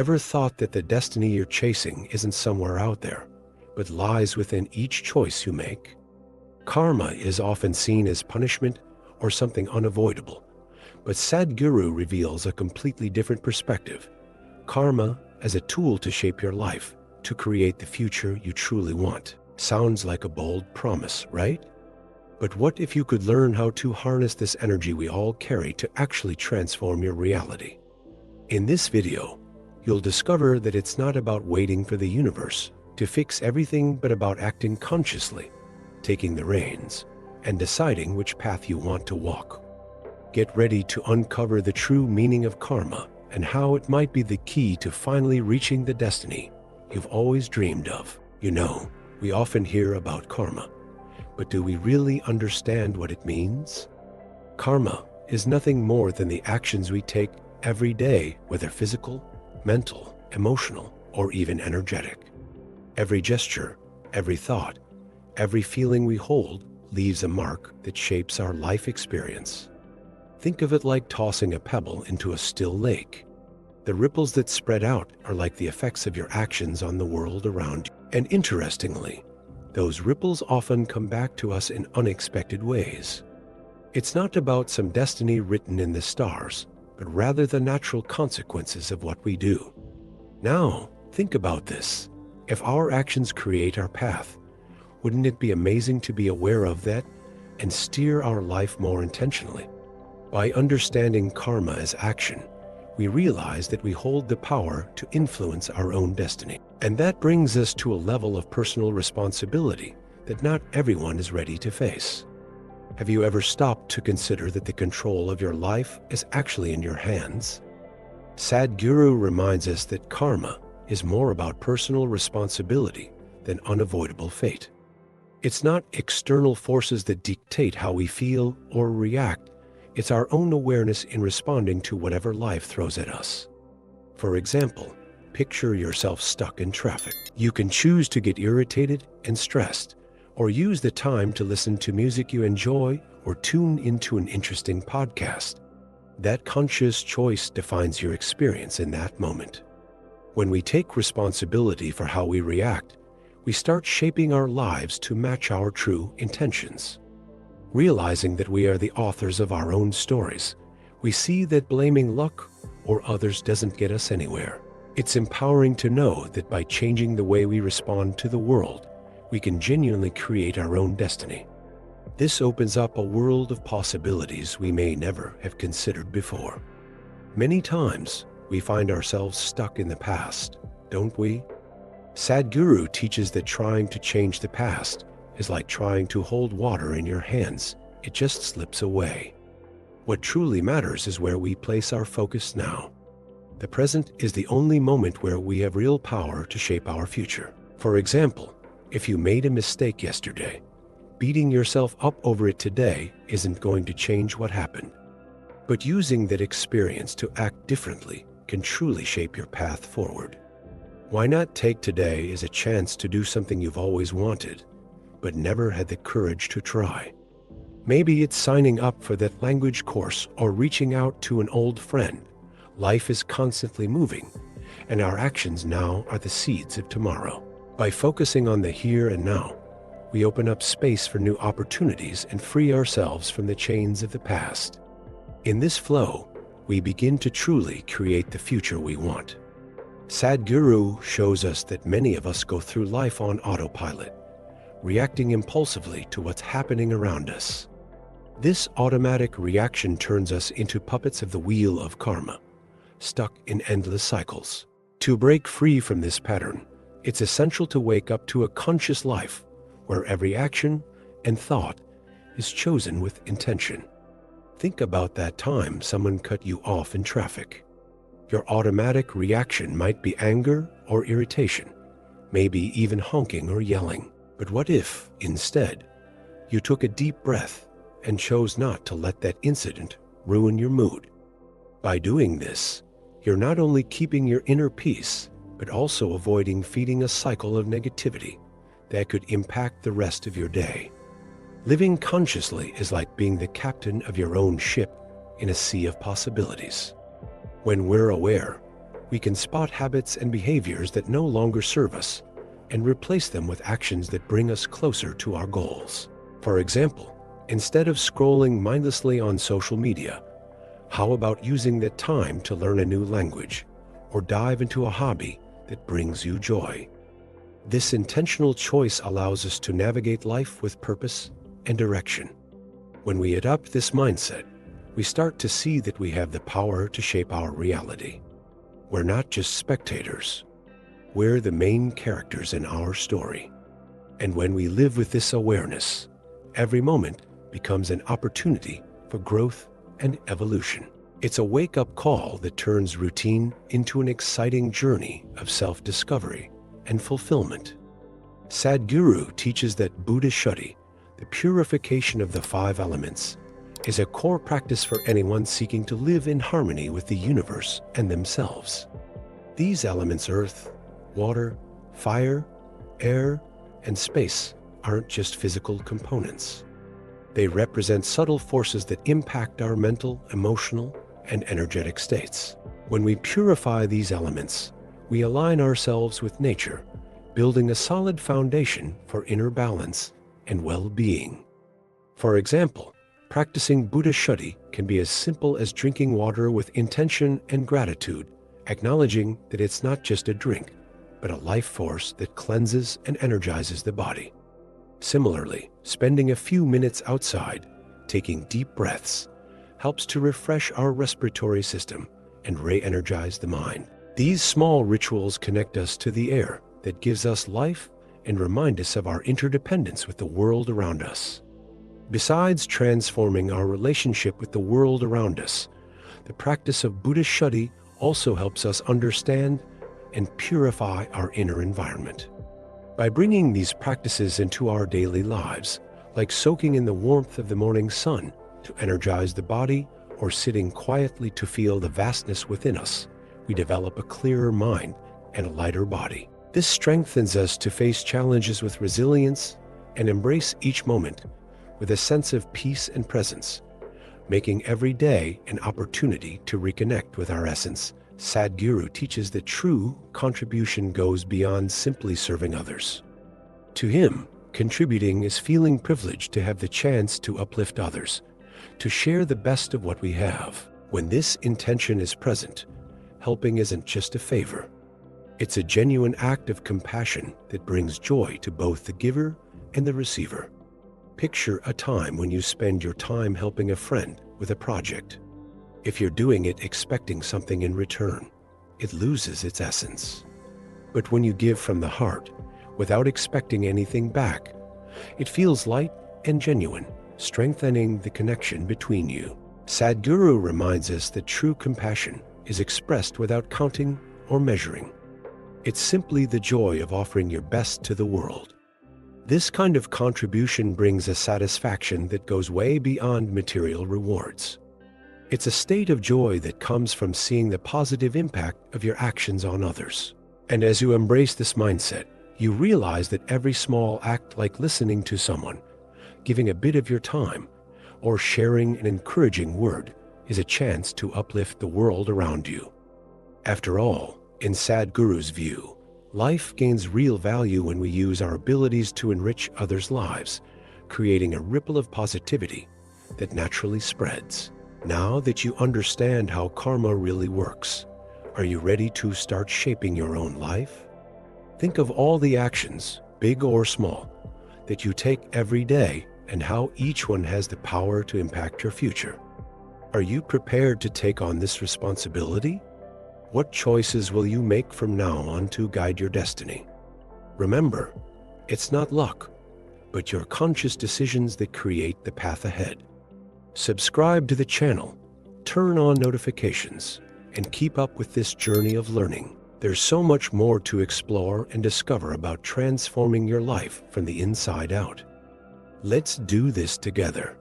Ever thought that the destiny you're chasing isn't somewhere out there, but lies within each choice you make? Karma is often seen as punishment or something unavoidable, but Sadhguru reveals a completely different perspective. Karma as a tool to shape your life, to create the future you truly want. Sounds like a bold promise, right? But what if you could learn how to harness this energy we all carry to actually transform your reality? In this video, you'll discover that it's not about waiting for the universe to fix everything, but about acting consciously, taking the reins, and deciding which path you want to walk. Get ready to uncover the true meaning of karma and how it might be the key to finally reaching the destiny you've always dreamed of. You know, we often hear about karma, but do we really understand what it means? Karma is nothing more than the actions we take every day, whether physical, mental, emotional, or even energetic. Every gesture, every thought, every feeling we hold leaves a mark that shapes our life experience. Think of it like tossing a pebble into a still lake. The ripples that spread out are like the effects of your actions on the world around you. And interestingly, those ripples often come back to us in unexpected ways. It's not about some destiny written in the stars, but rather the natural consequences of what we do. Now, think about this. If our actions create our path, wouldn't it be amazing to be aware of that and steer our life more intentionally? By understanding karma as action, we realize that we hold the power to influence our own destiny. And that brings us to a level of personal responsibility that not everyone is ready to face. Have you ever stopped to consider that the control of your life is actually in your hands? Sadhguru reminds us that karma is more about personal responsibility than unavoidable fate. It's not external forces that dictate how we feel or react. It's our own awareness in responding to whatever life throws at us. For example, picture yourself stuck in traffic. You can choose to get irritated and stressed, or use the time to listen to music you enjoy or tune into an interesting podcast. That conscious choice defines your experience in that moment. When we take responsibility for how we react, we start shaping our lives to match our true intentions. Realizing that we are the authors of our own stories, we see that blaming luck or others doesn't get us anywhere. It's empowering to know that by changing the way we respond to the world, we can genuinely create our own destiny. This opens up a world of possibilities we may never have considered before. Many times, we find ourselves stuck in the past, don't we? Sadhguru teaches that trying to change the past is like trying to hold water in your hands. It just slips away. What truly matters is where we place our focus now. The present is the only moment where we have real power to shape our future. For example, if you made a mistake yesterday, beating yourself up over it today isn't going to change what happened. But using that experience to act differently can truly shape your path forward. Why not take today as a chance to do something you've always wanted, but never had the courage to try? Maybe it's signing up for that language course or reaching out to an old friend. Life is constantly moving, and our actions now are the seeds of tomorrow. By focusing on the here and now, we open up space for new opportunities and free ourselves from the chains of the past. In this flow, we begin to truly create the future we want. Sadhguru shows us that many of us go through life on autopilot, reacting impulsively to what's happening around us. This automatic reaction turns us into puppets of the wheel of karma, stuck in endless cycles. To break free from this pattern, it's essential to wake up to a conscious life where every action and thought is chosen with intention. Think about that time someone cut you off in traffic. Your automatic reaction might be anger or irritation, maybe even honking or yelling. But what if, instead, you took a deep breath and chose not to let that incident ruin your mood? By doing this, you're not only keeping your inner peace, but also avoiding feeding a cycle of negativity that could impact the rest of your day. Living consciously is like being the captain of your own ship in a sea of possibilities. When we're aware, we can spot habits and behaviors that no longer serve us and replace them with actions that bring us closer to our goals. For example, instead of scrolling mindlessly on social media, how about using that time to learn a new language or dive into a hobby that brings you joy? This intentional choice allows us to navigate life with purpose and direction. When we adopt this mindset, we start to see that we have the power to shape our reality. We're not just spectators. We're the main characters in our story. And when we live with this awareness, every moment becomes an opportunity for growth and evolution. It's a wake-up call that turns routine into an exciting journey of self-discovery and fulfillment. Sadhguru teaches that Buddha Shuddhi, the purification of the five elements, is a core practice for anyone seeking to live in harmony with the universe and themselves. These elements, earth, water, fire, air, and space, aren't just physical components. They represent subtle forces that impact our mental, emotional, and energetic states. When we purify these elements, we align ourselves with nature, building a solid foundation for inner balance and well-being. For example, practicing Buddha Shuddhi can be as simple as drinking water with intention and gratitude, acknowledging that it's not just a drink, but a life force that cleanses and energizes the body. Similarly, spending a few minutes outside, taking deep breaths, helps to refresh our respiratory system and re-energize the mind. These small rituals connect us to the air that gives us life and remind us of our interdependence with the world around us. Besides transforming our relationship with the world around us, the practice of Buddha Shuddhi also helps us understand and purify our inner environment. By bringing these practices into our daily lives, like soaking in the warmth of the morning sun to energize the body or sitting quietly to feel the vastness within us, we develop a clearer mind and a lighter body. This strengthens us to face challenges with resilience and embrace each moment with a sense of peace and presence, making every day an opportunity to reconnect with our essence. Sadhguru teaches that true contribution goes beyond simply serving others. To him, contributing is feeling privileged to have the chance to uplift others, to share the best of what we have. When this intention is present, helping isn't just a favor. It's a genuine act of compassion that brings joy to both the giver and the receiver. Picture a time when you spend your time helping a friend with a project. If you're doing it expecting something in return, it loses its essence. But when you give from the heart, without expecting anything back, it feels light and genuine, strengthening the connection between you. Sadhguru reminds us that true compassion is expressed without counting or measuring. It's simply the joy of offering your best to the world. This kind of contribution brings a satisfaction that goes way beyond material rewards. It's a state of joy that comes from seeing the positive impact of your actions on others. And as you embrace this mindset, you realize that every small act, like listening to someone, giving a bit of your time, or sharing an encouraging word, is a chance to uplift the world around you. After all, in Sadhguru's view, life gains real value when we use our abilities to enrich others' lives, creating a ripple of positivity that naturally spreads. Now that you understand how karma really works, are you ready to start shaping your own life? Think of all the actions, big or small, that you take every day and how each one has the power to impact your future. Are you prepared to take on this responsibility? What choices will you make from now on to guide your destiny? Remember, it's not luck, but your conscious decisions that create the path ahead. Subscribe to the channel, turn on notifications, and keep up with this journey of learning. There's so much more to explore and discover about transforming your life from the inside out. Let's do this together.